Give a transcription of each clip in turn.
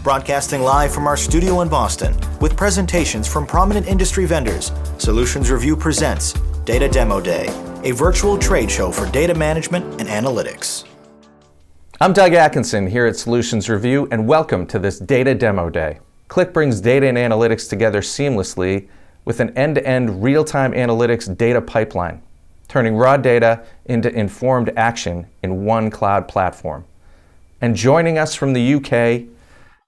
Broadcasting live from our studio in Boston with presentations from prominent industry vendors, Solutions Review presents Data Demo Day, a virtual trade show for data management and analytics. I'm Doug Atkinson here at Solutions Review, and welcome to this Data Demo Day. Qlik brings data and analytics together seamlessly with an end-to-end real-time analytics data pipeline, turning raw data into informed action in one cloud platform. And joining us from the UK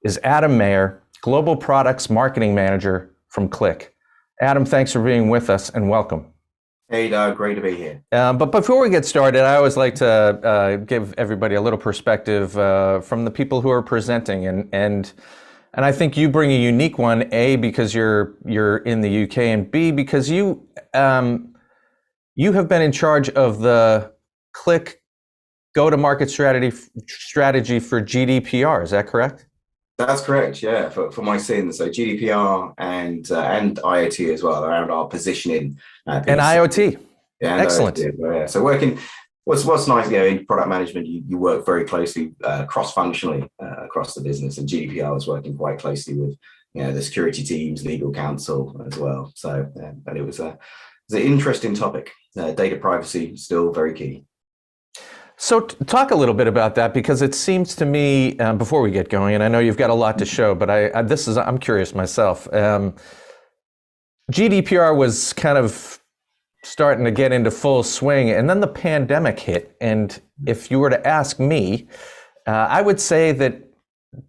is Adam Mayer, Global Products Marketing Manager from Qlik. Adam, thanks for being with us and welcome. Hey, Doug, great to be here. But before we get started, I always like to give everybody a little perspective from the people who are presenting, and I think you bring a unique one. A, because you're in the UK, and B, because you have been in charge of the Qlik go-to-market strategy for GDPR. Is that correct? That's correct, yeah, for my sins. So GDPR and IoT as well, around our positioning. And IoT. Yeah, excellent. IoT, yeah. So working, what's nice, in product management, you work very closely, cross-functionally across the business, and GDPR is working quite closely with the security teams, legal counsel as well. So, but it was an interesting topic. Data privacy still very key. So talk a little bit about that, because it seems to me, before we get going, and I know you've got a lot to show, but I'm curious myself. GDPR was kind of starting to get into full swing, and then the pandemic hit. And if you were to ask me, I would say that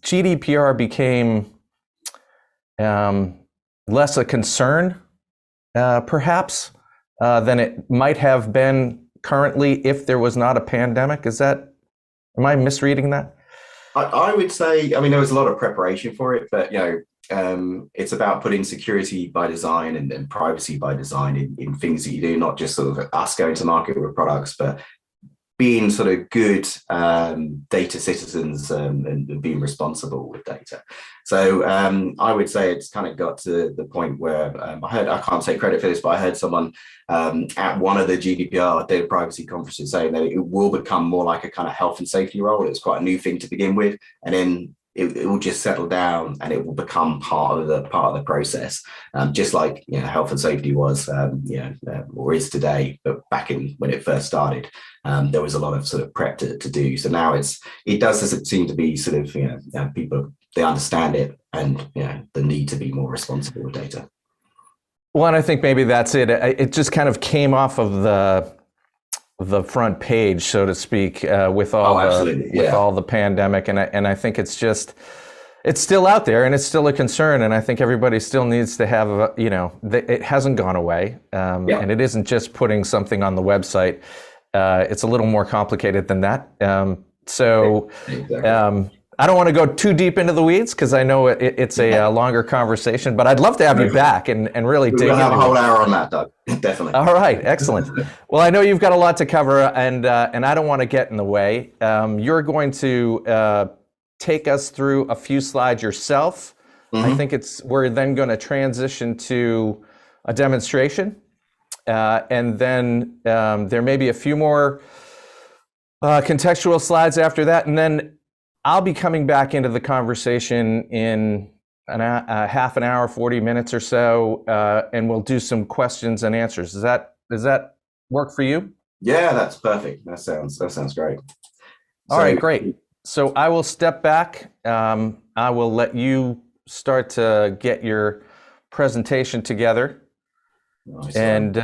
GDPR became less a concern, perhaps, than it might have been currently if there was not a pandemic. Am I misreading that? I would say, there was a lot of preparation for it, but it's about putting security by design and privacy by design in things that you do, not just sort of us going to market with products, but being sort of good data citizens and being responsible with data. So I would say it's kind of got to the point where I can't take credit for this, but I heard someone at one of the GDPR data privacy conferences saying that it will become more like a kind of health and safety role. It's quite a new thing to begin with, and then it will just settle down and it will become part of the process, just like health and safety was or is today. But back in when it first started, there was a lot of sort of prep to do. So now it does seem to be sort of people, they understand it, and the need to be more responsible with data. Well, and I think maybe that's it. It just kind of came off of the front page, so to speak, with all the pandemic, and I think it's still out there, and it's still a concern, and I think everybody still needs to have it hasn't gone away, and it isn't just putting something on the website. It's a little more complicated than that. Exactly. I don't want to go too deep into the weeds, because I know it's a longer conversation, but I'd love to have you back and really dig into it. We'll have a whole hour on that, Doug. Definitely. All right, excellent. Well, I know you've got a lot to cover, and I don't want to get in the way. You're going to take us through a few slides yourself. Mm-hmm. I think we're then going to transition to a demonstration, and then there may be a few more contextual slides after that, and then I'll be coming back into the conversation in a half an hour, 40 minutes or so, and we'll do some questions and answers. Does that work for you? Yeah, that's perfect. That sounds great. All right, great. So I will step back. I will let you start to get your presentation together, nice. And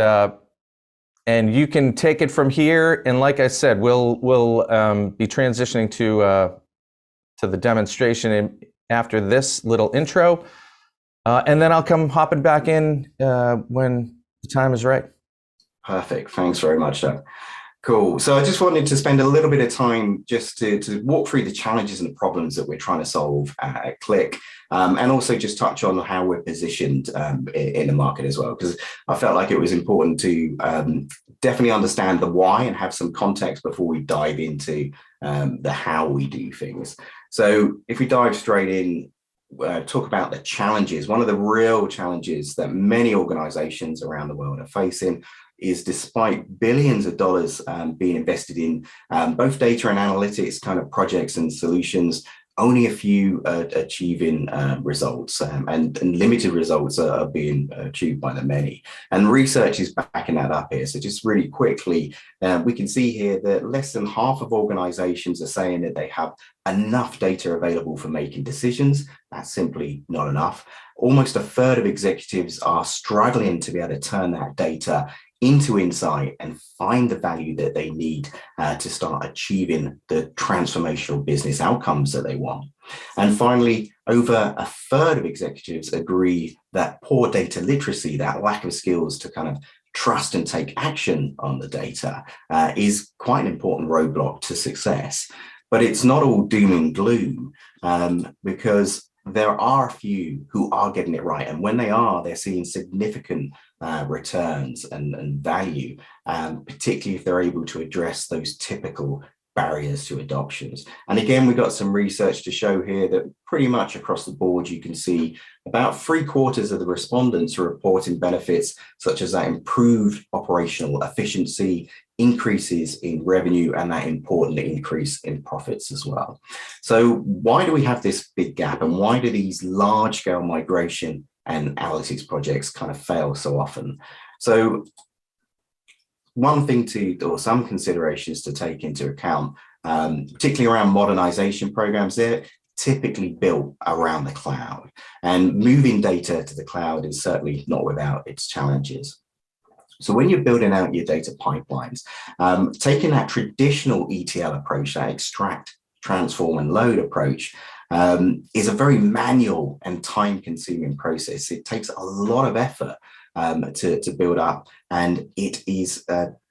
you can take it from here. And like I said, we'll be transitioning to the demonstration after this little intro, and then I'll come hopping back in when the time is right. Perfect. Thanks very much, Doug. Cool. So I just wanted to spend a little bit of time just to walk through the challenges and the problems that we're trying to solve at Qlik, and also just touch on how we're positioned in the market as well, because I felt like it was important to definitely understand the why and have some context before we dive into the how we do things. So if we dive straight in, talk about the challenges. One of the real challenges that many organizations around the world are facing is, despite billions of dollars being invested in both data and analytics kind of projects and solutions, only a few achieving results, and limited results are being achieved by the many. And research is backing that up here. So just really quickly, we can see here that less than half of organizations are saying that they have enough data available for making decisions. That's simply not enough. Almost a third of executives are struggling to be able to turn that data into insight and find the value that they need to start achieving the transformational business outcomes that they want. And finally, over a third of executives agree that poor data literacy, that lack of skills to kind of trust and take action on the data, is quite an important roadblock to success. But it's not all doom and gloom, because there are a few who are getting it right. And when they are, they're seeing significant returns and value, particularly if they're able to address those typical barriers to adoptions. And again, we got some research to show here that pretty much across the board, you can see about 3/4 of the respondents are reporting benefits such as that improved operational efficiency, increases in revenue, and that important increase in profits as well. So why do we have this big gap, and why do these large scale migration and analytics projects kind of fail so often? So one thing or some considerations to take into account, particularly around modernization programs, they're typically built around the cloud, and moving data to the cloud is certainly not without its challenges. So when you're building out your data pipelines, taking that traditional ETL approach, that extract, transform, and load approach, is a very manual and time-consuming process. It takes a lot of effort to build up, and it is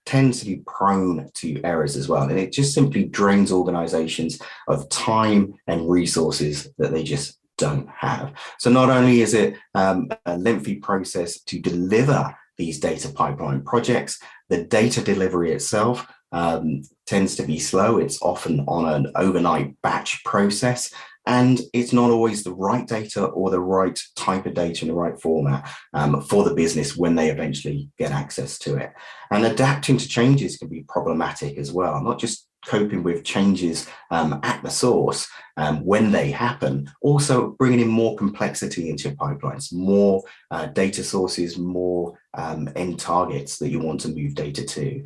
tends to be prone to errors as well. And it just simply drains organizations of time and resources that they just don't have. So not only is it a lengthy process to deliver these data pipeline projects, the data delivery itself tends to be slow. It's often on an overnight batch process, and it's not always the right data or the right type of data in the right format for the business when they eventually get access to it. And adapting to changes can be problematic as well, not just coping with changes at the source when they happen, also bringing in more complexity into your pipelines, more data sources, more end targets that you want to move data to.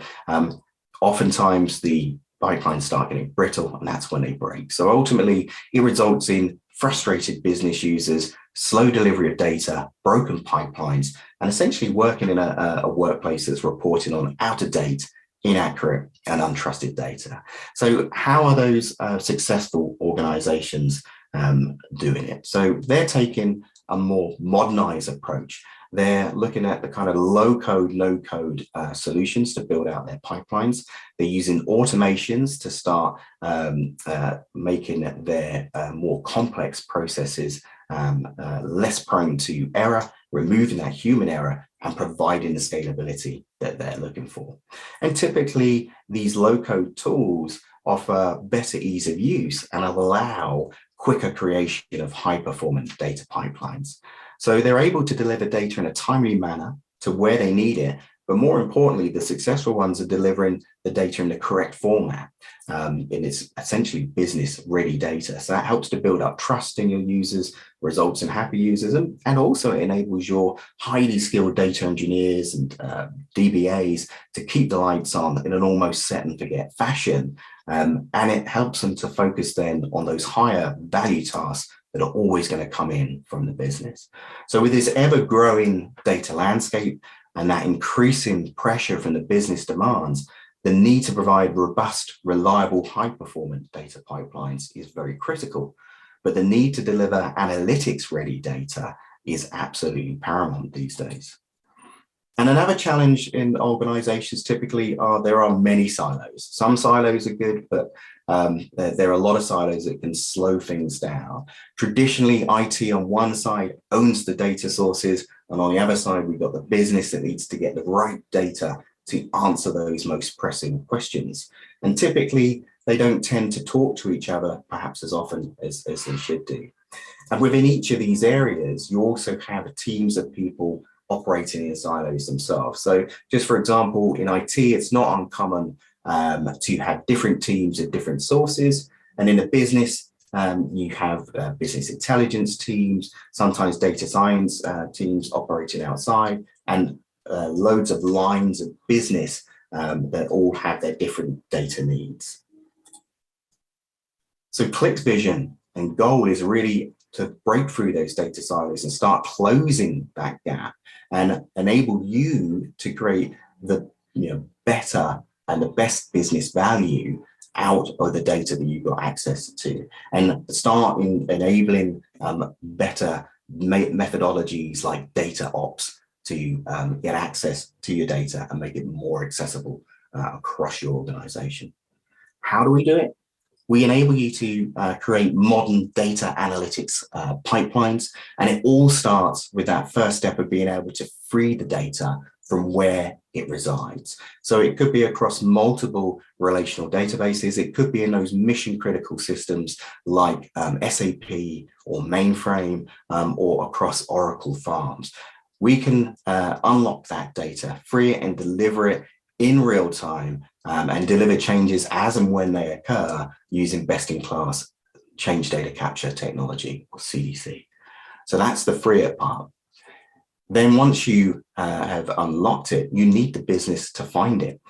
Oftentimes the pipelines start getting brittle, and that's when they break. So ultimately, it results in frustrated business users, slow delivery of data, broken pipelines, and essentially working in a workplace that's reporting on out-of-date, inaccurate, and untrusted data. So how are those successful organizations doing it? So they're taking a more modernized approach. They're looking at the kind of low-code, no-code solutions to build out their pipelines. They're using automations to start making their more complex processes less prone to error, removing that human error, and providing the scalability that they're looking for. And typically, these low-code tools offer better ease of use and allow quicker creation of high-performance data pipelines. So they're able to deliver data in a timely manner to where they need it, but more importantly, the successful ones are delivering the data in the correct format, in its essentially business-ready data. So that helps to build up trust in your users, results in happy users, and also enables your highly skilled data engineers and DBAs to keep the lights on in an almost set and forget fashion. And it helps them to focus then on those higher value tasks that are always going to come in from the business. So with this ever-growing data landscape and that increasing pressure from the business demands, the need to provide robust, reliable, high-performance data pipelines is very critical. But the need to deliver analytics-ready data is absolutely paramount these days. And another challenge in organizations typically there are many silos. Some silos are good, but there are a lot of silos that can slow things down. Traditionally, IT on one side owns the data sources, and on the other side, we've got the business that needs to get the right data to answer those most pressing questions. And typically, they don't tend to talk to each other perhaps as often as they should do. And within each of these areas, you also have teams of people operating in silos themselves. So just for example, in IT, it's not uncommon to have different teams at different sources. And in a business, You have business intelligence teams, sometimes data science teams operating outside, and loads of lines of business that all have their different data needs. So Qlik's vision and goal is really to break through those data silos and start closing that gap and enable you to create the better and the best business value out of the data that you've got access to, and start enabling better methodologies like data ops to get access to your data and make it more accessible across your organization. How do we do it? We enable you to create modern data analytics pipelines, and it all starts with that first step of being able to free the data from where it resides. So it could be across multiple relational databases. It could be in those mission critical systems like SAP or mainframe or across Oracle farms. We can unlock that data, free it and deliver it in real time and deliver changes as and when they occur using best-in-class change data capture technology, or CDC. So that's the free it part. Then once you have unlocked it, you need the business to find it.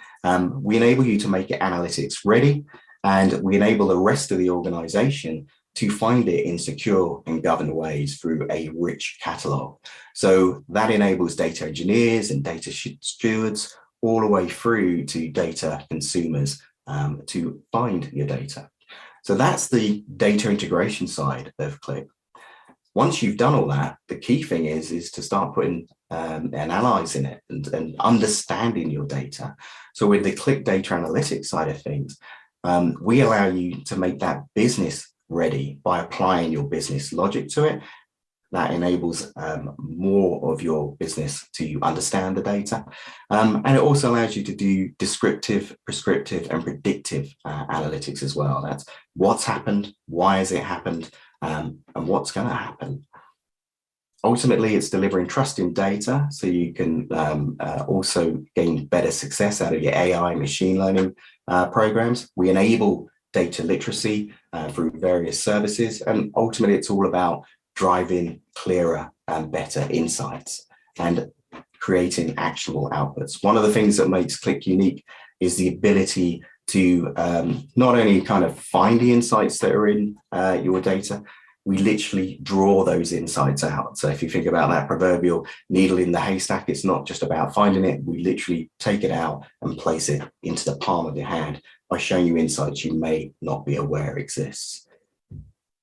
We enable you to make it analytics ready, and we enable the rest of the organization to find it in secure and governed ways through a rich catalog. So that enables data engineers and data stewards all the way through to data consumers to find your data. So that's the data integration side of Qlik. Once you've done all that, the key thing is to start putting analyzing it and understanding your data. So with the Qlik data analytics side of things, we allow you to make that business ready by applying your business logic to it. That enables more of your business to understand the data. And it also allows you to do descriptive, prescriptive, and predictive analytics as well. That's what's happened, why has it happened, and what's going to happen. Ultimately, it's delivering trusted data so you can also gain better success out of your AI and machine learning programs. We enable data literacy through various services, and ultimately it's all about driving clearer and better insights and creating actionable outputs. One of the things that makes Qlik unique is the ability to not only kind of find the insights that are in your data, we literally draw those insights out. So if you think about that proverbial needle in the haystack, it's not just about finding it. We literally take it out and place it into the palm of your hand by showing you insights you may not be aware exists.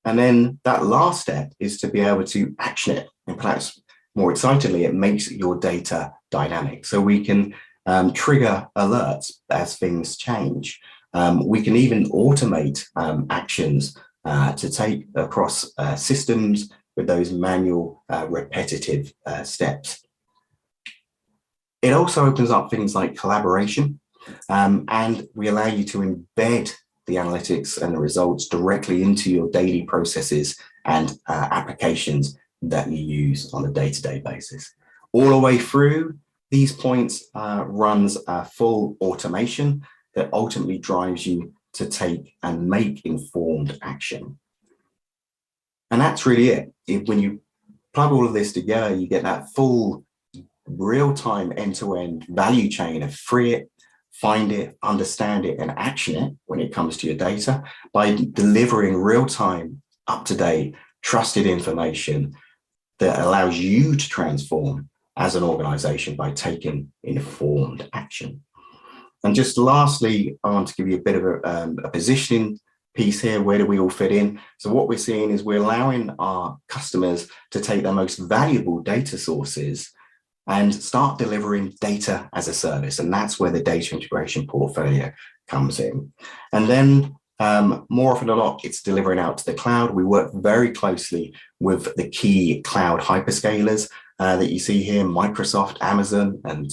And then that last step is to be able to action it. And perhaps more excitedly, it makes your data dynamic. So we can trigger alerts as things change. We can even automate actions to take across systems with those manual repetitive steps. It also opens up things like collaboration, and we allow you to embed the analytics and the results directly into your daily processes and applications that you use on a day-to-day basis. All the way through these points runs a full automation that ultimately drives you to take and make informed action. And that's really it. When you plug all of this together, you get that full real-time end-to-end value chain of free it, find it, understand it, and action it when it comes to your data by delivering real-time, up-to-date, trusted information that allows you to transform as an organization by taking informed action. And just lastly, I want to give you a bit of a positioning piece here. Where do we all fit in? So what we're seeing is we're allowing our customers to take their most valuable data sources and start delivering data as a service. And that's where the data integration portfolio comes in. And then more often than not, it's delivering out to the cloud. We work very closely with the key cloud hyperscalers that you see here, Microsoft, Amazon, and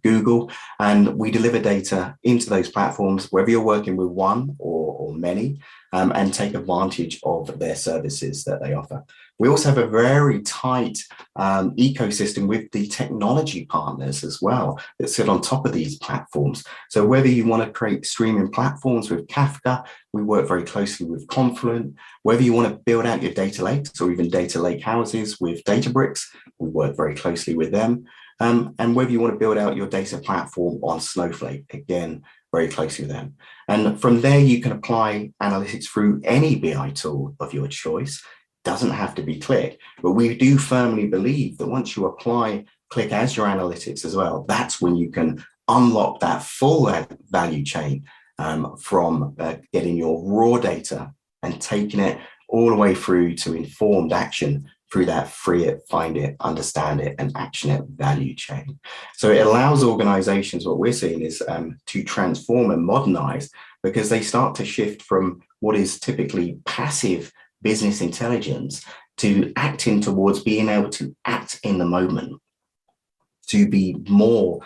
Google. And we deliver data into those platforms, whether you're working with one or many, and take advantage of their services that they offer. We also have a very tight ecosystem with the technology partners as well that sit on top of these platforms. So whether you want to create streaming platforms with Kafka, we work very closely with Confluent. Whether you want to build out your data lakes or even data lake houses with Databricks, we work very closely with them. And whether you want to build out your data platform on Snowflake, again, very closely with them. And from there, you can apply analytics through any BI tool of your choice. Doesn't have to be Qlik, but we do firmly believe that once you apply Qlik as your analytics as well, that's when you can unlock that full value chain from getting your raw data and taking it all the way through to informed action through that free it, find it, understand it, and action it value chain. So it allows organizations, what we're seeing is to transform and modernize, because they start to shift from what is typically passive business intelligence to acting towards being able to act in the moment, to be more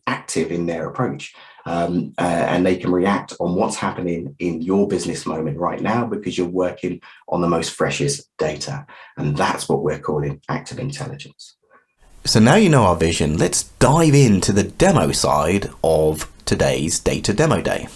active in their approach. And they can react on what's happening in your business moment right now because you're working on the most freshest data. And that's what we're calling active intelligence. So now you know our vision, let's dive into the demo side of today's Data Demo Day.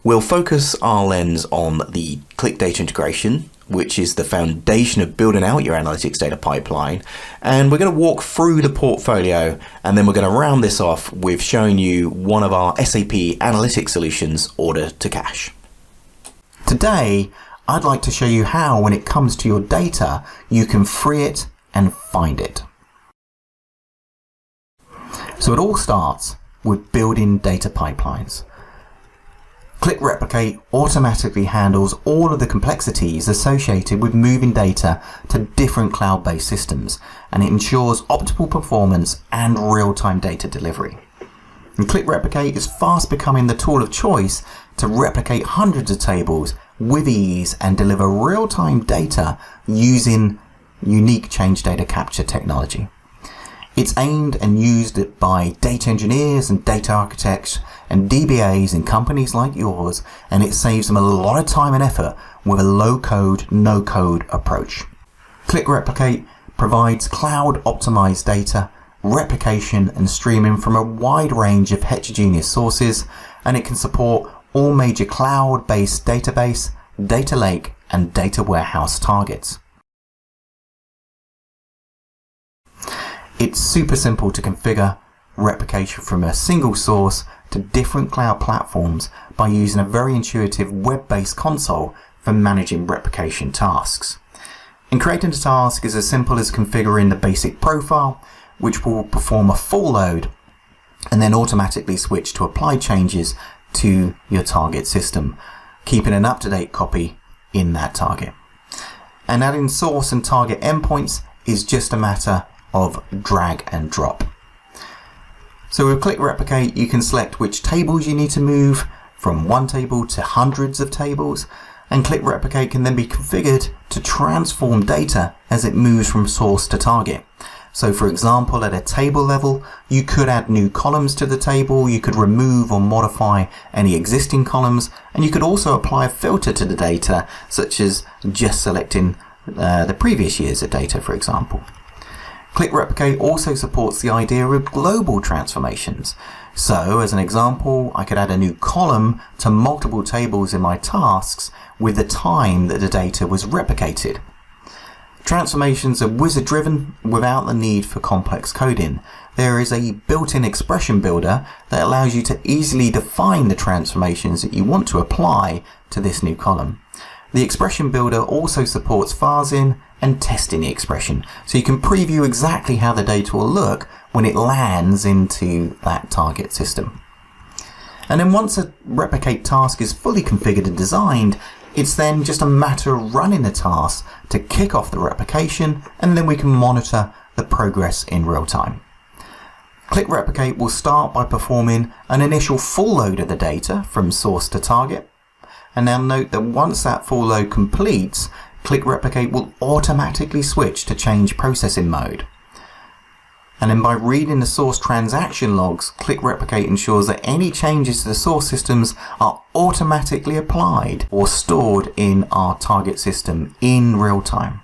We'll focus our lens on the Qlik Data Integration, which is the foundation of building out your analytics data pipeline. And we're going to walk through the portfolio, and then we're going to round this off with showing you one of our SAP analytics solutions, Order to Cash. Today, I'd like to show you how, when it comes to your data, you can free it and find it. So it all starts with building data pipelines. Qlik Replicate automatically handles all of the complexities associated with moving data to different cloud-based systems, and it ensures optimal performance and real-time data delivery. And Qlik Replicate is fast becoming the tool of choice to replicate hundreds of tables with ease and deliver real-time data using unique change data capture technology. It's aimed and used by data engineers and data architects and DBAs in companies like yours, and it saves them a lot of time and effort with a low-code, no-code approach. Qlik Replicate provides cloud-optimized data, replication and streaming from a wide range of heterogeneous sources, and it can support all major cloud-based database, data lake, and data warehouse targets. It's super simple to configure replication from a single source to different cloud platforms by using a very intuitive web-based console for managing replication tasks. And creating a task is as simple as configuring the basic profile, which will perform a full load and then automatically switch to apply changes to your target system, keeping an up-to-date copy in that target. And adding source and target endpoints is just a matter of drag and drop. So with Qlik Replicate, you can select which tables you need to move from one table to hundreds of tables, and Qlik Replicate can then be configured to transform data as it moves from source to target. So for example, at a table level, you could add new columns to the table, you could remove or modify any existing columns, and you could also apply a filter to the data, such as just selecting the previous years of data, for example. Qlik Replicate also supports the idea of global transformations. So, as an example, I could add a new column to multiple tables in my tasks with the time that the data was replicated. Transformations are wizard-driven without the need for complex coding. There is a built-in expression builder that allows you to easily define the transformations that you want to apply to this new column. The expression builder also supports parsing and testing the expression, so you can preview exactly how the data will look when it lands into that target system. And then once a replicate task is fully configured and designed, it's then just a matter of running the task to kick off the replication, and then we can monitor the progress in real time. Qlik Replicate will start by performing an initial full load of the data from source to target. And now note that once that full load completes, Qlik Replicate will automatically switch to change processing mode. And then by reading the source transaction logs, Qlik Replicate ensures that any changes to the source systems are automatically applied or stored in our target system in real time.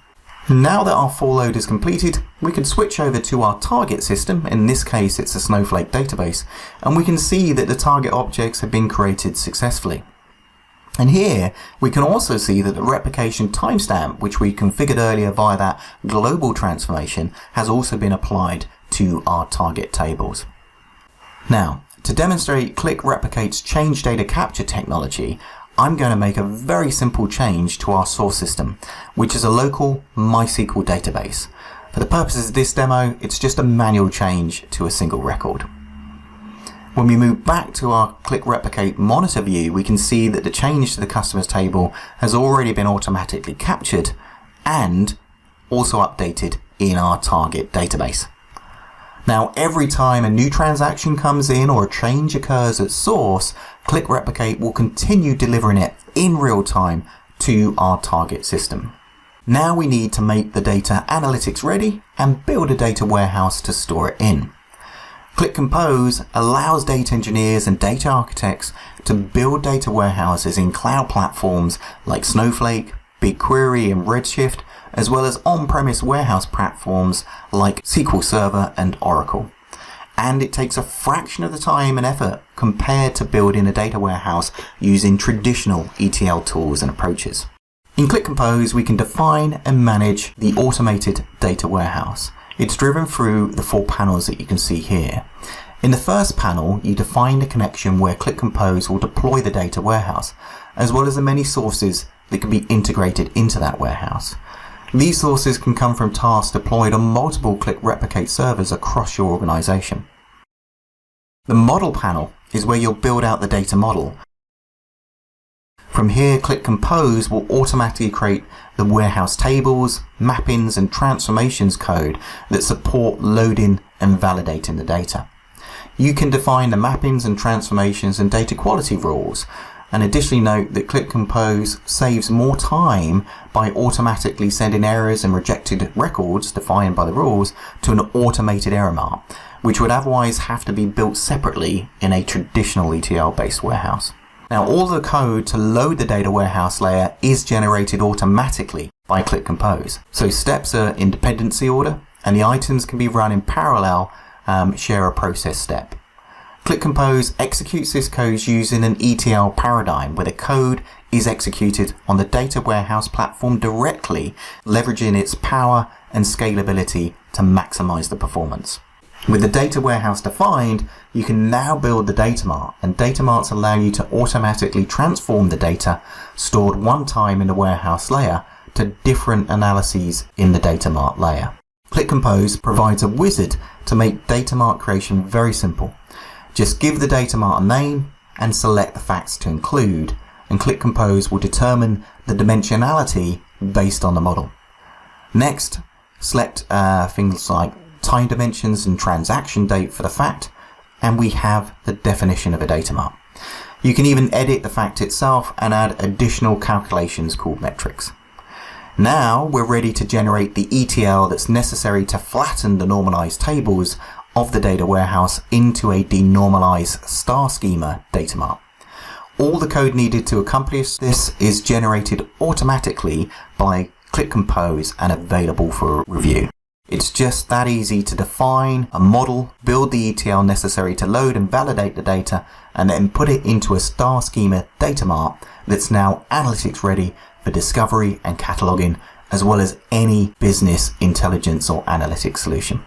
Now that our for load is completed, we can switch over to our target system. In this case, it's a Snowflake database, and we can see that the target objects have been created successfully. And here we can also see that the replication timestamp, which we configured earlier via that global transformation, has also been applied to our target tables. Now, to demonstrate Qlik Replicate's change data capture technology, I'm going to make a very simple change to our source system, which is a local MySQL database. For the purposes of this demo, it's just a manual change to a single record. When we move back to our Qlik Replicate monitor view, we can see that the change to the customers table has already been automatically captured and also updated in our target database. Now, every time a new transaction comes in or a change occurs at source, Qlik Replicate will continue delivering it in real time to our target system. Now we need to make the data analytics ready and build a data warehouse to store it in. Qlik Compose allows data engineers and data architects to build data warehouses in cloud platforms like Snowflake, BigQuery and Redshift, as well as on-premise warehouse platforms like SQL Server and Oracle. And it takes a fraction of the time and effort compared to building a data warehouse using traditional ETL tools and approaches. In Qlik Compose, we can define and manage the automated data warehouse. It's driven through the 4 panels that you can see here. In the first panel, you define the connection where Qlik Compose will deploy the data warehouse, as well as the many sources that can be integrated into that warehouse. These sources can come from tasks deployed on multiple Qlik Replicate servers across your organization. The model panel is where you'll build out the data model. From here, Qlik Compose will automatically create the warehouse tables, mappings and transformations code that support loading and validating the data. You can define the mappings and transformations and data quality rules, and additionally note that Qlik Compose saves more time by automatically sending errors and rejected records defined by the rules to an automated error map, which would otherwise have to be built separately in a traditional ETL-based warehouse. Now, all the code to load the data warehouse layer is generated automatically by Qlik Compose. So steps are in dependency order, and the items can be run in parallel, share a process step. Qlik Compose executes this code using an ETL paradigm where the code is executed on the data warehouse platform directly, leveraging its power and scalability to maximize the performance. With the data warehouse defined, you can now build the data mart, and data marts allow you to automatically transform the data stored one time in the warehouse layer to different analyses in the data mart layer. Qlik Compose provides a wizard to make data mart creation very simple. Just give the data mart a name and select the facts to include, and Qlik Compose will determine the dimensionality based on the model. Next, select things like time dimensions and transaction date for the fact, and we have the definition of a data mart. You can even edit the fact itself and add additional calculations called metrics. Now we're ready to generate the ETL that's necessary to flatten the normalized tables of the data warehouse into a denormalized star schema data mart. All the code needed to accomplish this is generated automatically by Qlik Compose and available for review. It's just that easy to define a model, build the ETL necessary to load and validate the data, and then put it into a star schema data mart that's now analytics ready for discovery and cataloging, as well as any business intelligence or analytics solution.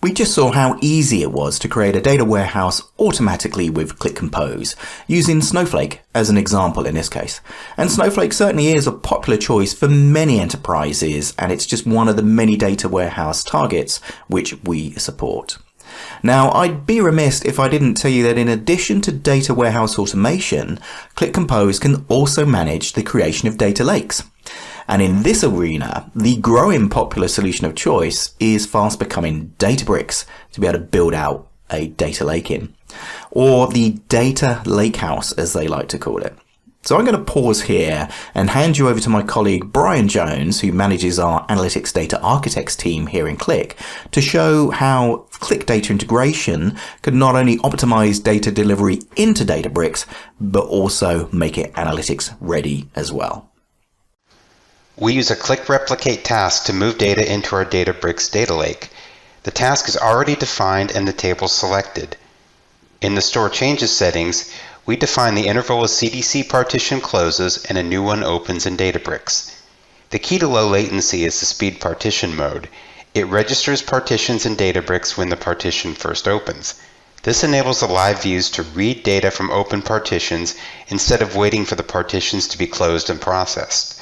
We just saw how easy it was to create a data warehouse automatically with Qlik Compose, using Snowflake as an example in this case. And Snowflake certainly is a popular choice for many enterprises, and it's just one of the many data warehouse targets which we support. Now, I'd be remiss if I didn't tell you that in addition to data warehouse automation, Qlik Compose can also manage the creation of data lakes. And in this arena, the growing popular solution of choice is fast becoming Databricks to be able to build out a data lake in, or the data lakehouse as they like to call it. So I'm going to pause here and hand you over to my colleague Brian Jones, who manages our Analytics Data Architects team here in Qlik, to show how Qlik Data Integration could not only optimize data delivery into Databricks, but also make it analytics ready as well. We use a Qlik replicate task to move data into our Databricks data lake. The task is already defined and the table selected. In the Store Changes settings, we define the interval as CDC partition closes and a new one opens in Databricks. The key to low latency is the speed partition mode. It registers partitions in Databricks when the partition first opens. This enables the live views to read data from open partitions instead of waiting for the partitions to be closed and processed.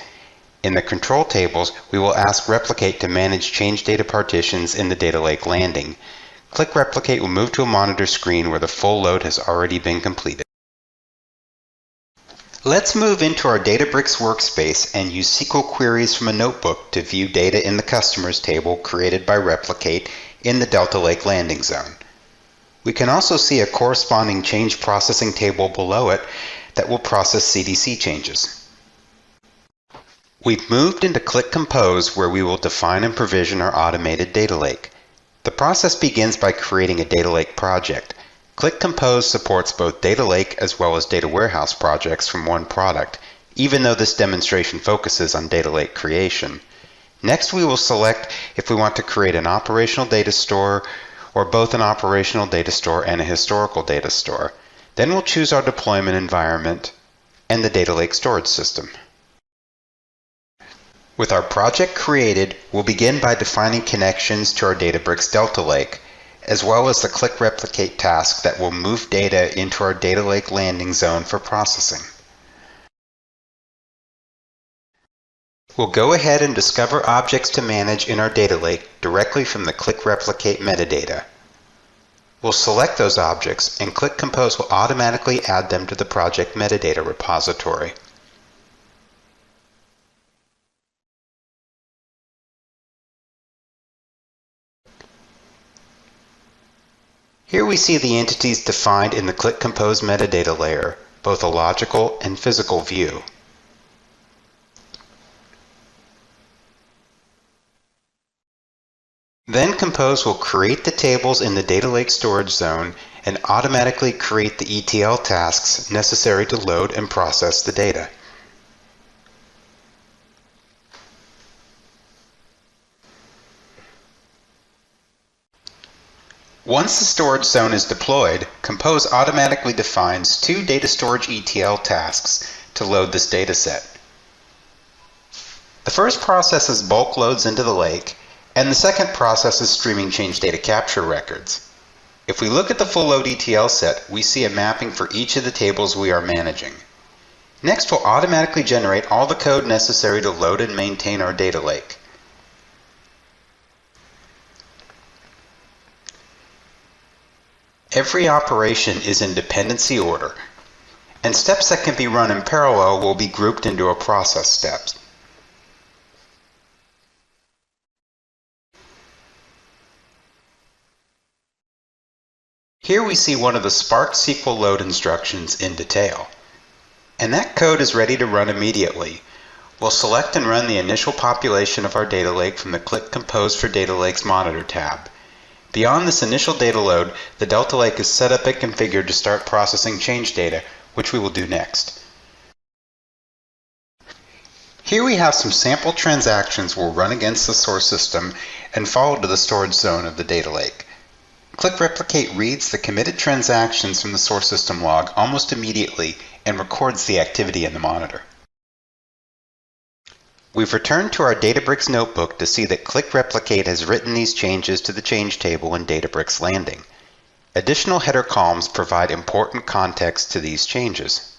In the control tables, we will ask Replicate to manage change data partitions in the data lake landing. Qlik Replicate will move to a monitor screen where the full load has already been completed. Let's move into our Databricks workspace and use SQL queries from a notebook to view data in the Customers table created by Replicate in the Delta Lake landing zone. We can also see a corresponding change processing table below it that will process CDC changes. We've moved into Qlik Compose, where we will define and provision our automated data lake. The process begins by creating a data lake project. Qlik Compose supports both data lake as well as data warehouse projects from one product, even though this demonstration focuses on data lake creation. Next, we will select if we want to create an operational data store or both an operational data store and a historical data store. Then we'll choose our deployment environment and the data lake storage system. With our project created, we'll begin by defining connections to our Databricks Delta Lake, as well as the Qlik Replicate task that will move data into our data lake landing zone for processing. We'll go ahead and discover objects to manage in our data lake directly from the Qlik Replicate metadata. We'll select those objects, and Qlik Compose will automatically add them to the project metadata repository. Here we see the entities defined in the Qlik Compose metadata layer, both a logical and physical view. Then Compose will create the tables in the data lake storage zone and automatically create the ETL tasks necessary to load and process the data. Once the storage zone is deployed, Compose automatically defines two data storage ETL tasks to load this dataset. The first processes bulk loads into the lake, and the second processes streaming change data capture records. If we look at the full load ETL set, we see a mapping for each of the tables we are managing. Next, we'll automatically generate all the code necessary to load and maintain our data lake. Every operation is in dependency order, and steps that can be run in parallel will be grouped into a process steps. Here we see one of the Spark SQL load instructions in detail, and that code is ready to run immediately. We'll select and run the initial population of our data lake from the Qlik Compose for Data Lakes Monitor tab. Beyond this initial data load, the Delta Lake is set up and configured to start processing change data, which we will do next. Here we have some sample transactions we'll run against the source system and follow to the storage zone of the data lake. Qlik Replicate reads the committed transactions from the source system log almost immediately and records the activity in the monitor. We've returned to our Databricks notebook to see that Qlik Replicate has written these changes to the change table in Databricks Landing. Additional header columns provide important context to these changes.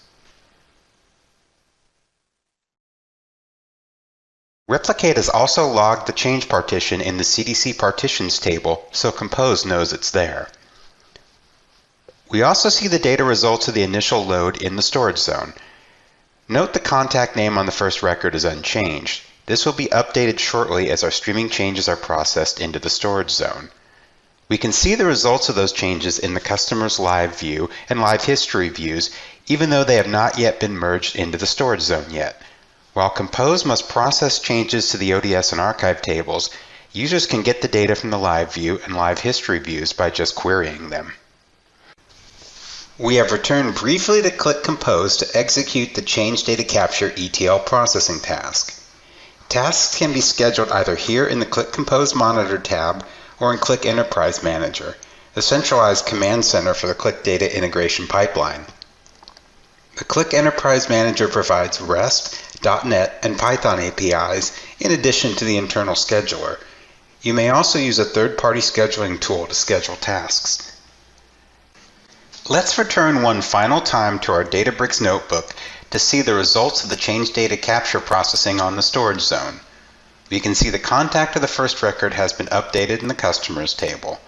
Replicate has also logged the change partition in the CDC partitions table so Compose knows it's there. We also see the data results of the initial load in the storage zone. Note the contact name on the first record is unchanged. This will be updated shortly as our streaming changes are processed into the storage zone. We can see the results of those changes in the customer's live view and live history views even though they have not yet been merged into the storage zone yet. While Compose must process changes to the ODS and archive tables, users can get the data from the live view and live history views by just querying them. We have returned briefly to Qlik Compose to execute the Change Data Capture ETL processing task. Tasks can be scheduled either here in the Qlik Compose Monitor tab or in Qlik Enterprise Manager, the centralized command center for the Qlik Data Integration pipeline. The Qlik Enterprise Manager provides REST, .NET, and Python APIs in addition to the internal scheduler. You may also use a third-party scheduling tool to schedule tasks. Let's return one final time to our Databricks notebook to see the results of the change data capture processing on the storage zone. We can see the contact of the first record has been updated in the customers table.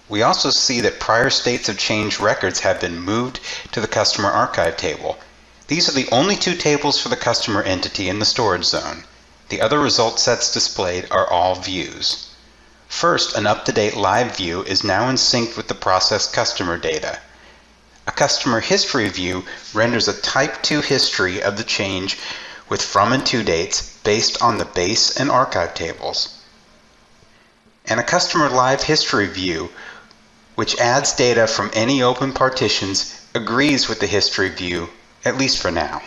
We also see that prior states of change records have been moved to the customer archive table. These are the only two tables for the customer entity in the storage zone. The other result sets displayed are all views. First, an up-to-date live view is now in sync with the processed customer data. A customer history view renders a type 2 history of the change with from and to dates based on the base and archive tables. And a customer live history view, which adds data from any open partitions, agrees with the history view, at least for now.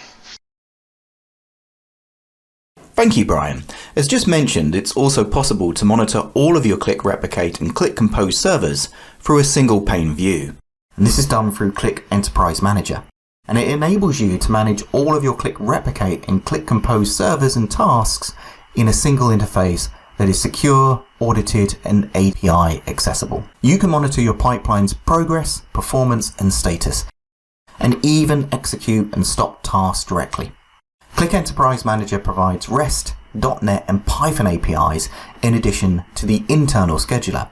Thank you, Brian. As just mentioned, it's also possible to monitor all of your Qlik Replicate and Qlik Compose servers through a single pane view. And this is done through Qlik Enterprise Manager. And it enables you to manage all of your Qlik Replicate and Qlik Compose servers and tasks in a single interface that is secure, audited, and API accessible. You can monitor your pipeline's progress, performance, and status, and even execute and stop tasks directly. Qlik Enterprise Manager provides REST, .NET, and Python APIs in addition to the internal scheduler,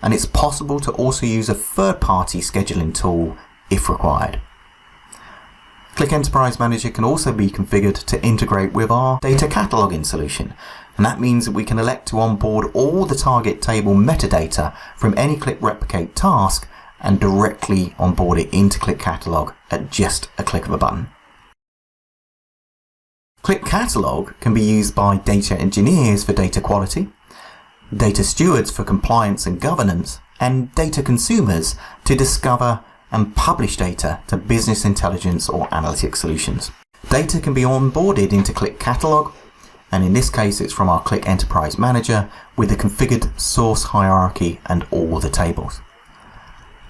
and it's possible to also use a third-party scheduling tool if required. Qlik Enterprise Manager can also be configured to integrate with our data cataloging solution, and that means that we can elect to onboard all the target table metadata from any Qlik Replicate task and directly onboard it into Qlik Catalog at just a click of a button. Qlik Catalog can be used by data engineers for data quality, data stewards for compliance and governance, and data consumers to discover and publish data to business intelligence or analytics solutions. Data can be onboarded into Qlik Catalog, and in this case it's from our Qlik Enterprise Manager with the configured source hierarchy and all the tables.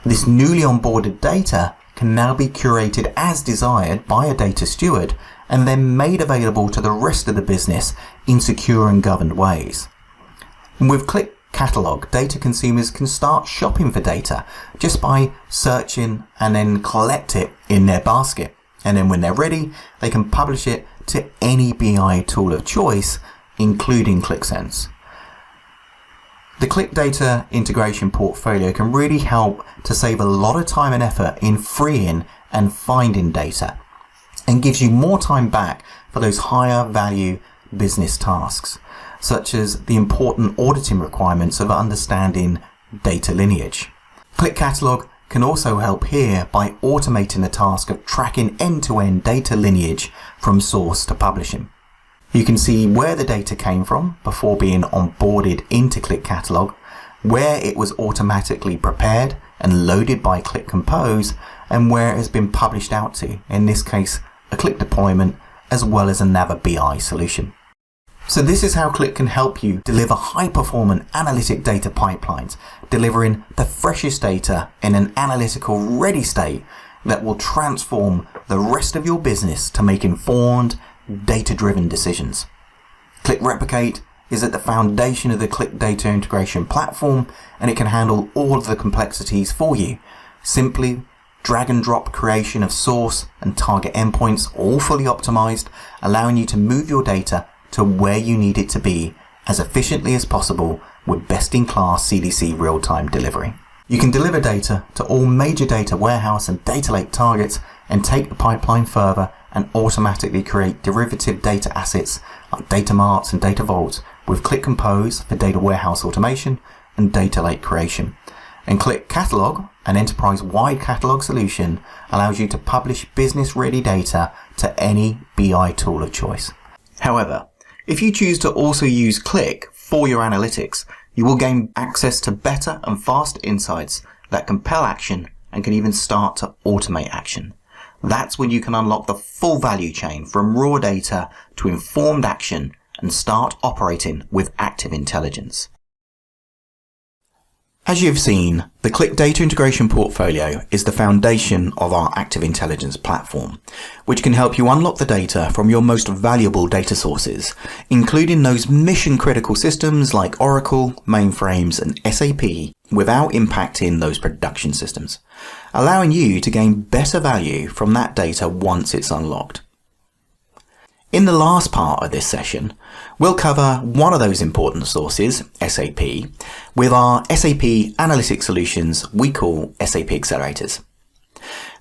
This newly onboarded data can now be curated as desired by a data steward and then made available to the rest of the business in secure and governed ways. And with Qlik Catalog, data consumers can start shopping for data just by searching and then collect it in their basket. And then when they're ready, they can publish it to any BI tool of choice, including Qlik Sense. The Qlik Data Integration portfolio can really help to save a lot of time and effort in freeing and finding data, and gives you more time back for those higher value business tasks, such as the important auditing requirements of understanding data lineage. Qlik Catalog can also help here by automating the task of tracking end-to-end data lineage from source to publishing. You can see where the data came from before being onboarded into Qlik Catalog, where it was automatically prepared and loaded by Qlik Compose, and where it has been published out to, in this case a Qlik deployment as well as another BI solution. So this is how Qlik can help you deliver high-performant analytic data pipelines, delivering the freshest data in an analytical ready state that will transform the rest of your business to make informed, data-driven decisions. Qlik Replicate is at the foundation of the Qlik Data Integration platform, and it can handle all of the complexities for you. Simply drag and drop creation of source and target endpoints, all fully optimized, allowing you to move your data to where you need it to be as efficiently as possible with best-in-class CDC real-time delivery. You can deliver data to all major data warehouse and data lake targets and take the pipeline further and automatically create derivative data assets like data marts and data vaults with Qlik Compose for data warehouse automation and data lake creation, and Qlik Catalog An enterprise-wide catalog solution allows you to publish business-ready data to any BI tool of choice. However, if you choose to also use Qlik for your analytics, you will gain access to better and faster insights that compel action and can even start to automate action. That's when you can unlock the full value chain from raw data to informed action and start operating with active intelligence. As you've seen, the Qlik Data Integration portfolio is the foundation of our Active Intelligence platform, which can help you unlock the data from your most valuable data sources, including those mission-critical systems like Oracle, mainframes, and SAP, without impacting those production systems, allowing you to gain better value from that data once it's unlocked. In the last part of this session, we'll cover one of those important sources, SAP, with our SAP analytic solutions we call SAP accelerators.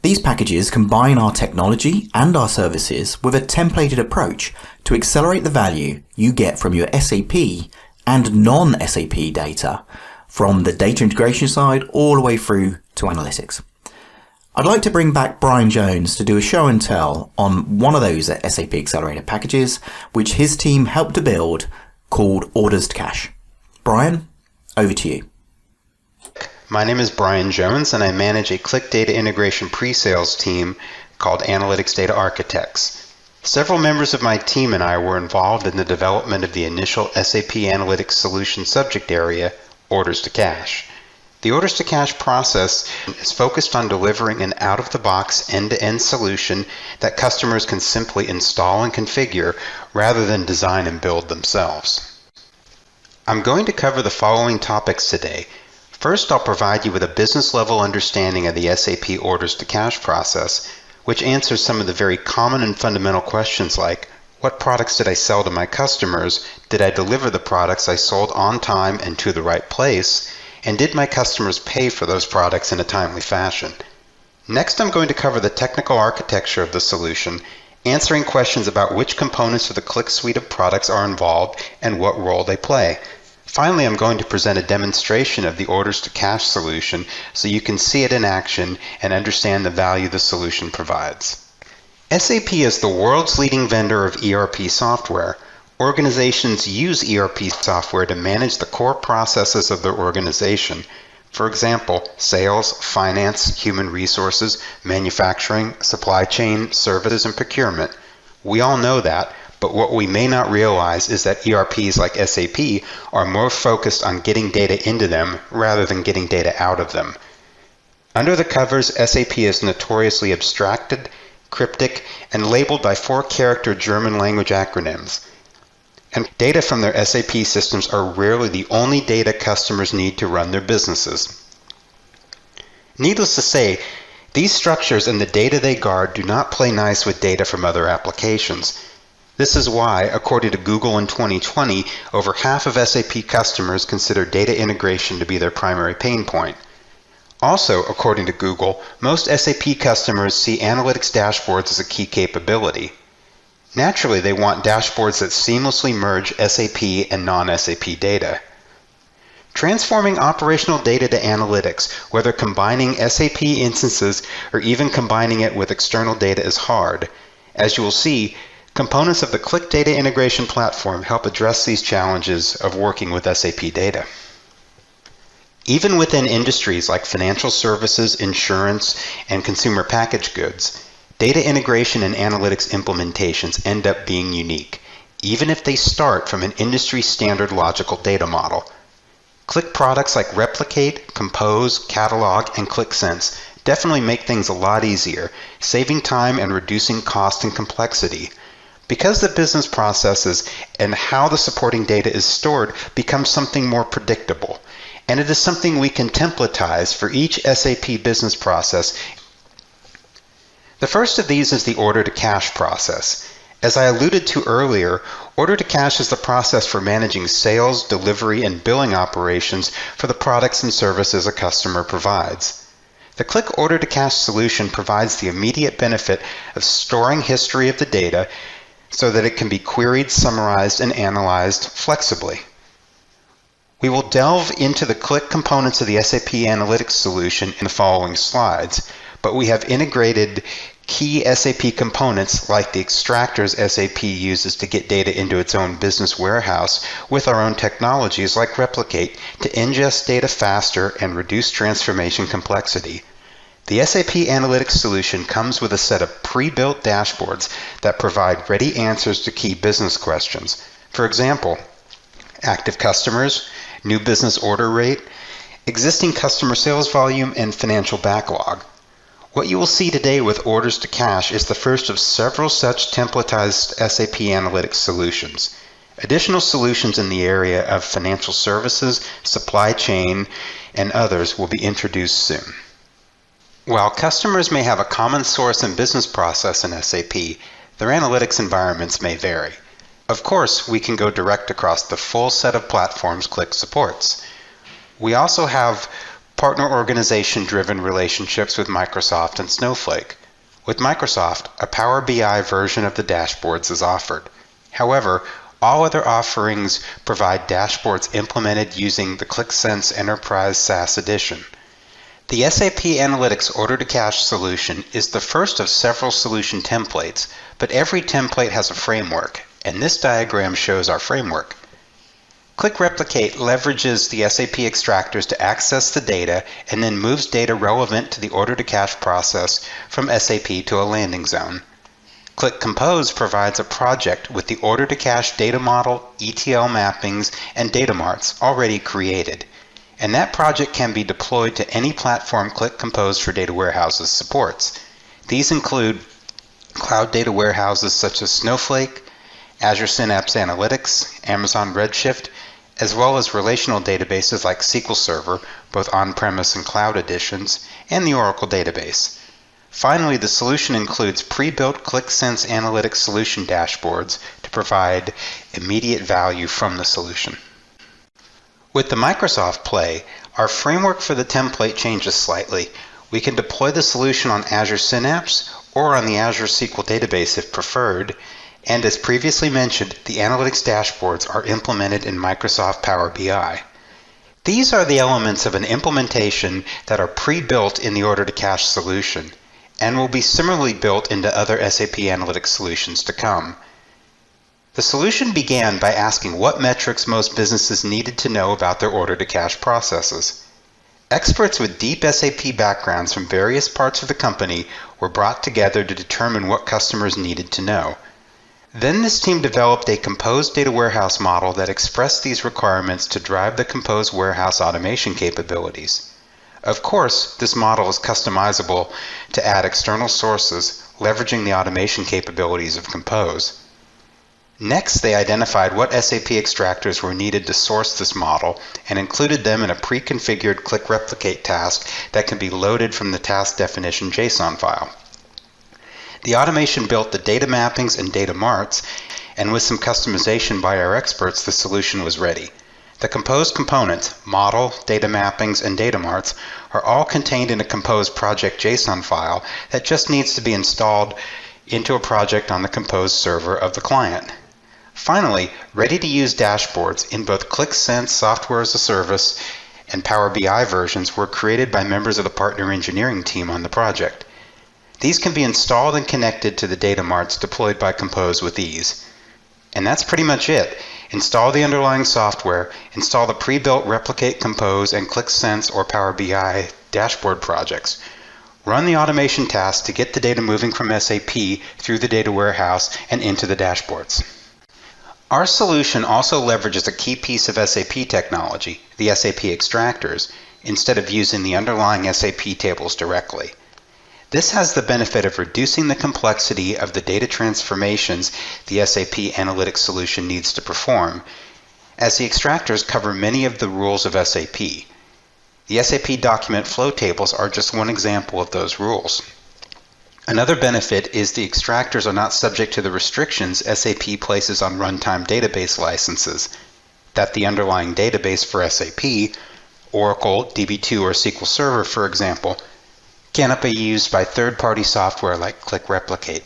These packages combine our technology and our services with a templated approach to accelerate the value you get from your SAP and non-SAP data, from the data integration side all the way through to analytics. I'd like to bring back Brian Jones to do a show and tell on one of those SAP Accelerator packages, which his team helped to build, called Orders to Cash. Brian, over to you. My name is Brian Jones, and I manage a Qlik Data Integration pre-sales team called Analytics Data Architects. Several members of my team and I were involved in the development of the initial SAP Analytics solution subject area, Orders to Cash. The Orders to Cash process is focused on delivering an out-of-the-box end-to-end solution that customers can simply install and configure rather than design and build themselves. I'm going to cover the following topics today. First, I'll provide you with a business-level understanding of the SAP Orders to Cash process, which answers some of the very common and fundamental questions like, what products did I sell to my customers? Did I deliver the products I sold on time and to the right place? And did my customers pay for those products in a timely fashion? Next, I'm going to cover the technical architecture of the solution, answering questions about which components of the Qlik suite of products are involved and what role they play. Finally, I'm going to present a demonstration of the Orders to Cash solution so you can see it in action and understand the value the solution provides. SAP is the world's leading vendor of ERP software. Organizations use ERP software to manage the core processes of their organization. For example, sales, finance, human resources, manufacturing, supply chain, services, and procurement. We all know that, but what we may not realize is that ERPs like SAP are more focused on getting data into them rather than getting data out of them. Under the covers, SAP is notoriously abstracted, cryptic, and labeled by 4-character German language acronyms. And data from their SAP systems are rarely the only data customers need to run their businesses. Needless to say, these structures and the data they guard do not play nice with data from other applications. This is why, according to Google in 2020, over half of SAP customers consider data integration to be their primary pain point. Also, according to Google, most SAP customers see analytics dashboards as a key capability. Naturally, they want dashboards that seamlessly merge SAP and non-SAP data. Transforming operational data to analytics, whether combining SAP instances or even combining it with external data, is hard. As you will see, components of the Qlik Data Integration platform help address these challenges of working with SAP data. Even within industries like financial services, insurance, and consumer packaged goods, data integration and analytics implementations end up being unique, even if they start from an industry-standard logical data model. Qlik products like Replicate, Compose, Catalog, and Qlik Sense definitely make things a lot easier, saving time and reducing cost and complexity. Because the business processes and how the supporting data is stored becomes something more predictable, and it is something we can templatize for each SAP business process. The first of these is the Order to Cash process. As I alluded to earlier, Order to Cash is the process for managing sales, delivery, and billing operations for the products and services a customer provides. The Qlik Order to Cash solution provides the immediate benefit of storing history of the data so that it can be queried, summarized, and analyzed flexibly. We will delve into the Qlik components of the SAP Analytics solution in the following slides, but we have integrated key SAP components like the extractors SAP uses to get data into its own business warehouse with our own technologies like Replicate to ingest data faster and reduce transformation complexity. The SAP Analytics solution comes with a set of pre-built dashboards that provide ready answers to key business questions. For example, active customers, new business order rate, existing customer sales volume, and financial backlog. What you will see today with orders to cash is the first of several such templatized SAP Analytics solutions. Additional solutions in the area of financial services, supply chain, and others will be introduced soon. While customers may have a common source and business process in SAP, their analytics environments may vary. Of course, we can go direct across the full set of platforms Qlik supports. We also have partner organization-driven relationships with Microsoft and Snowflake. With Microsoft, a Power BI version of the dashboards is offered. However, all other offerings provide dashboards implemented using the Qlik Sense Enterprise SaaS Edition. The SAP Analytics Order-to-Cash solution is the first of several solution templates, but every template has a framework, and this diagram shows our framework. Qlik Replicate leverages the SAP extractors to access the data and then moves data relevant to the order-to-cash process from SAP to a landing zone. Qlik Compose provides a project with the order-to-cash data model, ETL mappings, and data marts already created, and that project can be deployed to any platform Qlik Compose for data warehouses supports. These include cloud data warehouses such as Snowflake, Azure Synapse Analytics, Amazon Redshift, as well as relational databases like SQL Server, both on-premise and cloud editions, and the Oracle database. Finally, the solution includes pre-built Qlik Sense Analytics solution dashboards to provide immediate value from the solution. With the Microsoft Play, our framework for the template changes slightly. We can deploy the solution on Azure Synapse or on the Azure SQL database if preferred, and as previously mentioned, the analytics dashboards are implemented in Microsoft Power BI. These are the elements of an implementation that are pre-built in the order-to-cash solution and will be similarly built into other SAP Analytics solutions to come. The solution began by asking what metrics most businesses needed to know about their order-to-cash processes. Experts with deep SAP backgrounds from various parts of the company were brought together to determine what customers needed to know. Then this team developed a Compose data warehouse model that expressed these requirements to drive the Compose warehouse automation capabilities. Of course, this model is customizable to add external sources, leveraging the automation capabilities of Compose. Next, they identified what SAP extractors were needed to source this model and included them in a pre-configured Qlik Replicate task that can be loaded from the task definition JSON file. The automation built the data mappings and data marts, and with some customization by our experts, the solution was ready. The Compose components, model, data mappings, and data marts, are all contained in a Compose project JSON file that just needs to be installed into a project on the Compose server of the client. Finally, ready-to-use dashboards in both Qlik Sense Software as a Service and Power BI versions were created by members of the partner engineering team on the project. These can be installed and connected to the data marts deployed by Compose with ease. And that's pretty much it. Install the underlying software, install the pre-built Replicate, Compose, and Qlik Sense or Power BI dashboard projects. Run the automation tasks to get the data moving from SAP through the data warehouse and into the dashboards. Our solution also leverages a key piece of SAP technology, the SAP extractors, instead of using the underlying SAP tables directly. This has the benefit of reducing the complexity of the data transformations the SAP Analytics solution needs to perform, as the extractors cover many of the rules of SAP. The SAP document flow tables are just one example of those rules. Another benefit is the extractors are not subject to the restrictions SAP places on runtime database licenses, that the underlying database for SAP, Oracle, DB2, or SQL Server, for example, cannot be used by third-party software like Qlik Replicate.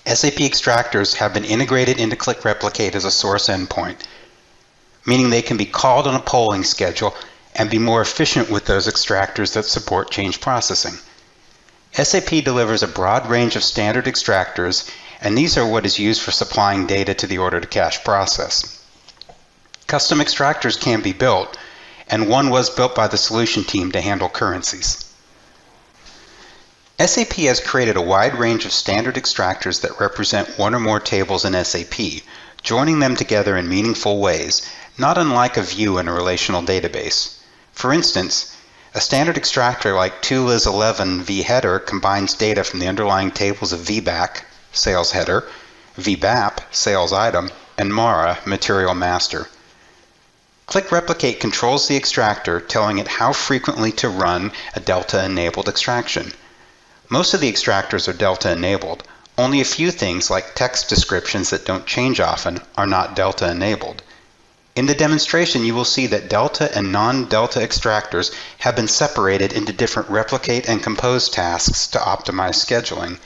SAP extractors have been integrated into Qlik Replicate as a source endpoint. meaning they can be called on a polling schedule and be more efficient with those extractors that support change processing. SAP delivers a broad range of standard extractors, and these are what is used for supplying data to the order-to-cash process. Custom extractors can be built, and one was built by the solution team to handle currencies. SAP has created a wide range of standard extractors that represent one or more tables in SAP, joining them together in meaningful ways, not unlike a view in a relational database. For instance, a standard extractor like 2lis11 vHeader combines data from the underlying tables of VBAC, sales header, VBAP, sales item, and MARA, material master. Qlik Replicate controls the extractor, telling it how frequently to run a Delta-enabled extraction. Most of the extractors are Delta-enabled. Only a few things, like text descriptions that don't change often, are not Delta-enabled. In the demonstration, you will see that Delta and non-Delta extractors have been separated into different replicate and compose tasks to optimize scheduling.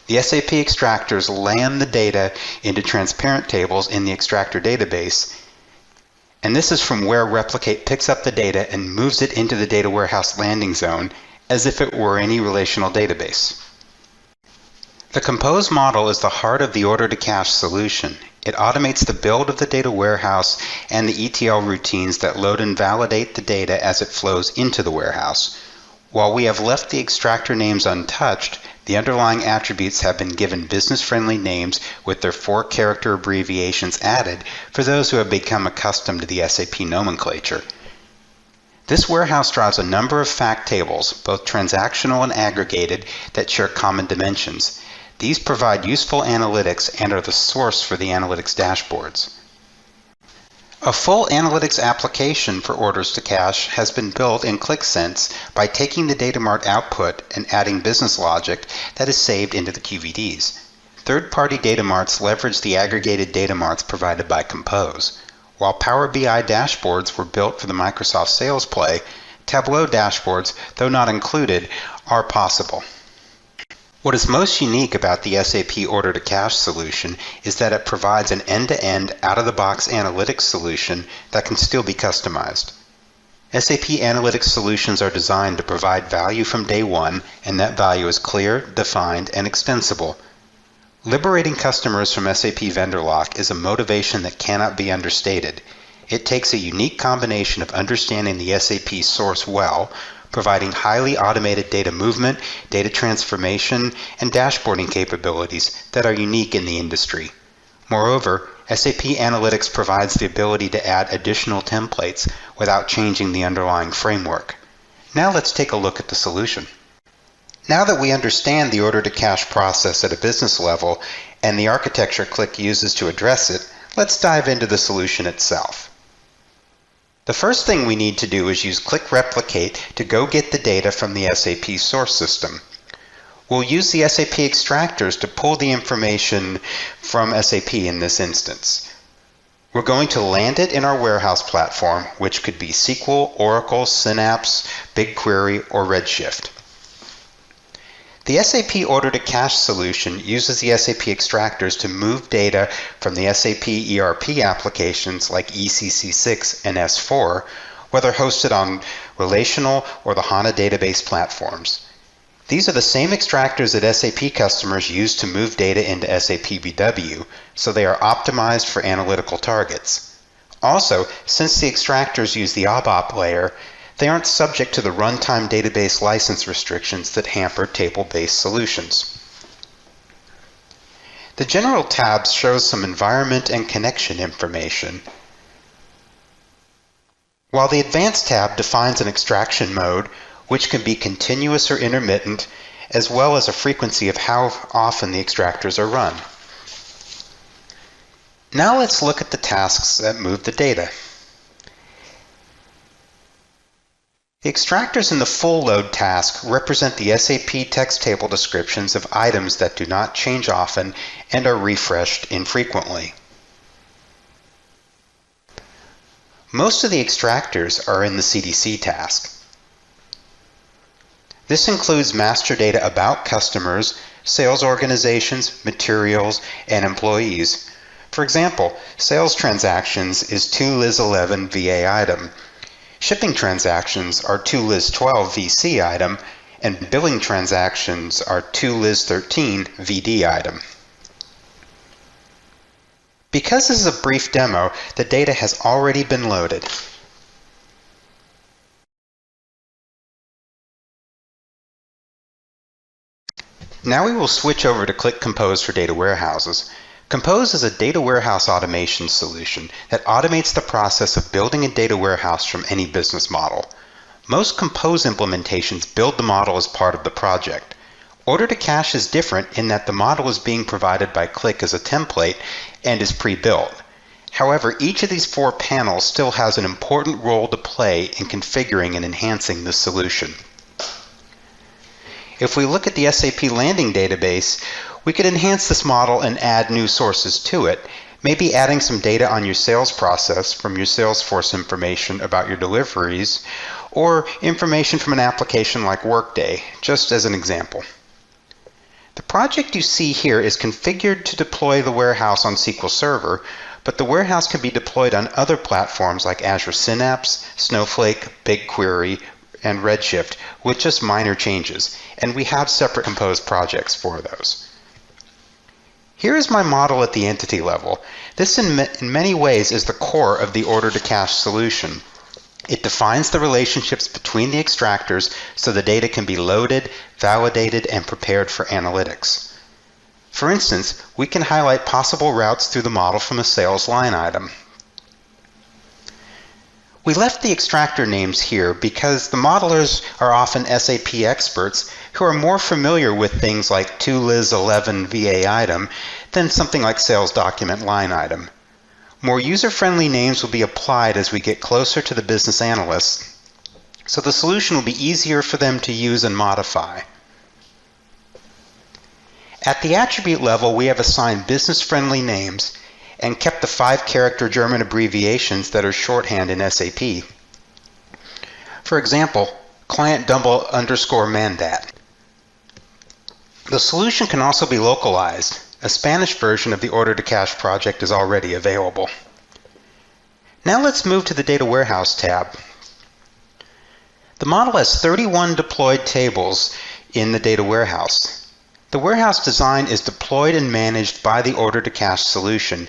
The SAP extractors land the data into transparent tables in the extractor database, and this is from where replicate picks up the data and moves it into the data warehouse landing zone as if it were any relational database. The compose model is the heart of the order-to-cash solution. It automates the build of the data warehouse and the ETL routines that load and validate the data as it flows into the warehouse. While we have left the extractor names untouched, the underlying attributes have been given business-friendly names with their 4-character abbreviations added for those who have become accustomed to the SAP nomenclature. This warehouse drives a number of fact tables, both transactional and aggregated, that share common dimensions. These provide useful analytics and are the source for the analytics dashboards. A full analytics application for orders to cash has been built in Qlik Sense by taking the data mart output and adding business logic that is saved into the QVDs. Third-party data marts leverage the aggregated data marts provided by Compose. While Power BI dashboards were built for the Microsoft Sales Play, Tableau dashboards, though not included, are possible. What is most unique about the SAP Order-to-Cash solution is that it provides an end-to-end, out-of-the-box analytics solution that can still be customized. SAP analytics solutions are designed to provide value from day one, and that value is clear, defined, and extensible. Liberating customers from SAP vendor lock is a motivation that cannot be understated. It takes a unique combination of understanding the SAP source well, providing highly automated data movement, data transformation, and dashboarding capabilities that are unique in the industry. Moreover, SAP Analytics provides the ability to add additional templates without changing the underlying framework. Now let's take a look at the solution. Now that we understand the order-to-cash process at a business level and the architecture Qlik uses to address it, let's dive into the solution itself. The first thing we need to do is use Qlik Replicate to go get the data from the SAP source system. We'll use the SAP extractors to pull the information from SAP in this instance. We're going to land it in our warehouse platform, which could be SQL, Oracle, Synapse, BigQuery, or Redshift. The SAP Order-to-Cash solution uses the SAP extractors to move data from the SAP ERP applications like ECC6 and S4, whether hosted on relational or the HANA database platforms. These are the same extractors that SAP customers use to move data into SAP BW, so they are optimized for analytical targets. Also, since the extractors use the ABAP layer, they aren't subject to the runtime database license restrictions that hamper table-based solutions. The General tab shows some environment and connection information, while the Advanced tab defines an extraction mode, which can be continuous or intermittent, as well as a frequency of how often the extractors are run. Now let's look at the tasks that move the data. The extractors in the full load task represent the SAP text table descriptions of items that do not change often and are refreshed infrequently. Most of the extractors are in the CDC task. This includes master data about customers, sales organizations, materials, and employees, For example, sales transactions is 2lis11 VA item. Shipping transactions are 2lis12 VC item, and billing transactions are 2lis13 VD item. Because this is a brief demo, the data has already been loaded. Now we will switch over to Qlik Compose for data warehouses. Compose is a data warehouse automation solution that automates the process of building a data warehouse from any business model. Most Compose implementations build the model as part of the project. Order to cash is different in that the model is being provided by Qlik as a template and is pre-built. However, each of these 4 panels still has an important role to play in configuring and enhancing this solution. If we look at the SAP landing database, we could enhance this model and add new sources to it, maybe adding some data on your sales process from your Salesforce information about your deliveries, or information from an application like Workday, just as an example. The project you see here is configured to deploy the warehouse on SQL Server, but the warehouse can be deployed on other platforms like Azure Synapse, Snowflake, BigQuery, and Redshift with just minor changes, and we have separate Compose projects for those. Here is my model at the entity level. This in many ways is the core of the order-to-cash solution. It defines the relationships between the extractors so the data can be loaded, validated, and prepared for analytics. For instance, we can highlight possible routes through the model from a sales line item. We left the extractor names here because the modelers are often SAP experts who are more familiar with things like 2lis11 VA item than something like sales document line item. More user-friendly names will be applied as we get closer to the business analysts, so the solution will be easier for them to use and modify. At the attribute level, we have assigned business-friendly names and kept the 5-character German abbreviations that are shorthand in SAP. For example, client double_mandat. The solution can also be localized. A Spanish version of the order-to-cash project is already available. Now let's move to the Data Warehouse tab. The model has 31 deployed tables in the Data Warehouse. The warehouse design is deployed and managed by the order-to-cash solution,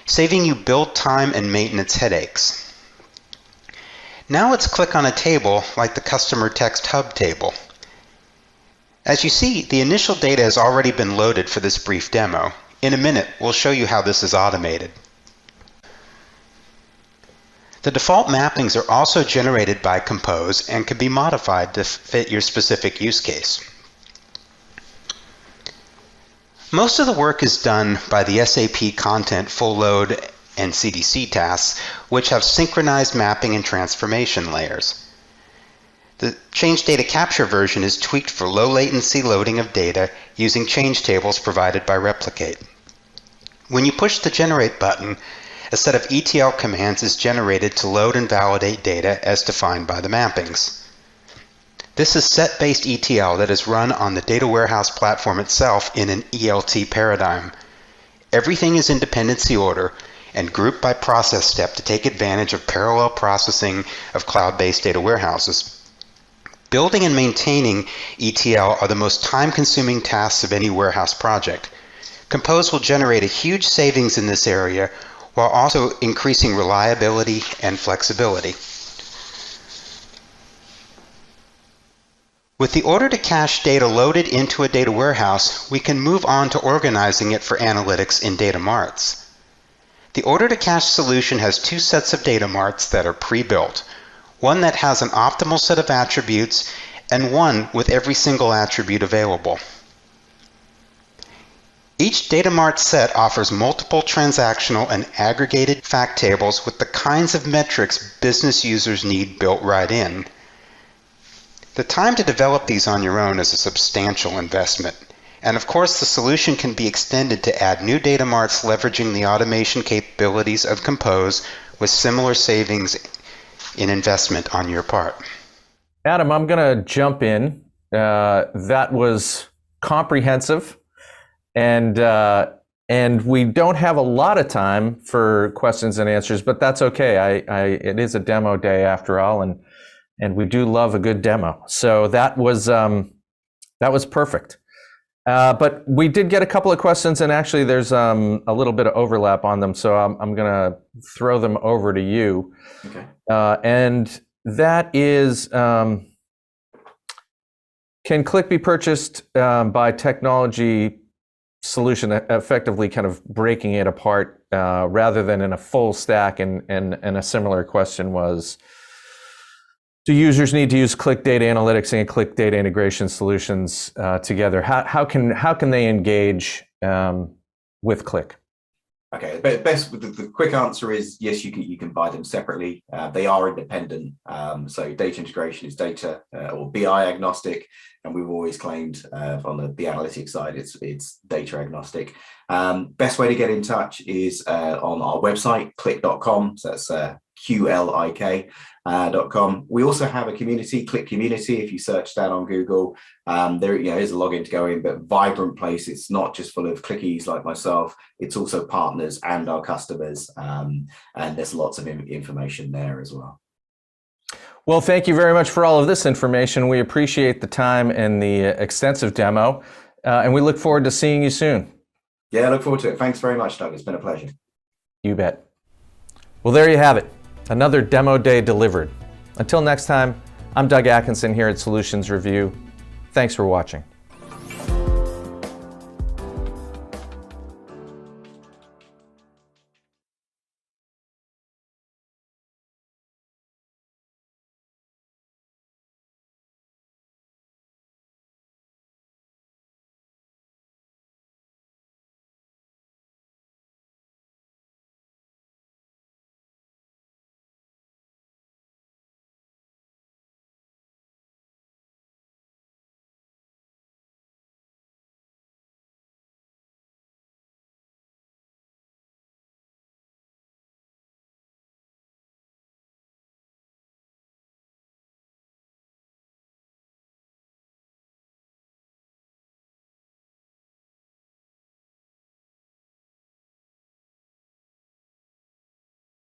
saving you build time and maintenance headaches. Now let's click on a table like the Customer Text Hub table. As you see, the initial data has already been loaded for this brief demo. In a minute, we'll show you how this is automated. The default mappings are also generated by Compose and can be modified to fit your specific use case. Most of the work is done by the SAP Content Full Load and CDC tasks, which have synchronized mapping and transformation layers. The change data capture version is tweaked for low latency loading of data using change tables provided by Replicate. When you push the Generate button, a set of ETL commands is generated to load and validate data as defined by the mappings. This is set-based ETL that is run on the data warehouse platform itself in an ELT paradigm. Everything is in dependency order and grouped by process step to take advantage of parallel processing of cloud-based data warehouses. Building and maintaining ETL are the most time-consuming tasks of any warehouse project. Compose will generate a huge savings in this area while also increasing reliability and flexibility. With the order-to-cash data loaded into a data warehouse, we can move on to organizing it for analytics in data marts. The order-to-cash solution has 2 sets of data marts that are pre-built, one that has an optimal set of attributes and one with every single attribute available. Each data mart set offers multiple transactional and aggregated fact tables with the kinds of metrics business users need built right in. The time to develop these on your own is a substantial investment. And of course, the solution can be extended to add new data marts leveraging the automation capabilities of Compose with similar savings in investment on your part. Adam, I'm going to jump in. That was comprehensive. And And we don't have a lot of time for questions and answers, but that's okay. It is a demo day after all, and we do love a good demo. So that was perfect. But we did get a couple of questions, and actually there's a little bit of overlap on them, so I'm going to throw them over to you. Okay. And that is, can Qlik be purchased by technology solution, effectively kind of breaking it apart rather than in a full stack? And a similar question was, do users need to use Qlik Data Analytics and Qlik Data Integration solutions together? How can they engage with Qlik? Okay, but the quick answer is yes, you can buy them separately. They are independent. So data integration is data or BI agnostic, and we've always claimed on the analytics side it's data agnostic. Best way to get in touch is on our website, qlik.com. So that's Qlik.com. We also have a community, Qlik Community. If you search that on Google, there is a login to go in, but vibrant place. It's not just full of clickies like myself. It's also partners and our customers, and there's lots of information there as well. Well, thank you very much for all of this information. We appreciate the time and the extensive demo, and we look forward to seeing you soon. Yeah, I look forward to it. Thanks very much, Doug. It's been a pleasure. You bet. Well, there you have it. Another demo day delivered. Until next time, I'm Doug Atkinson here at Solutions Review. Thanks for watching.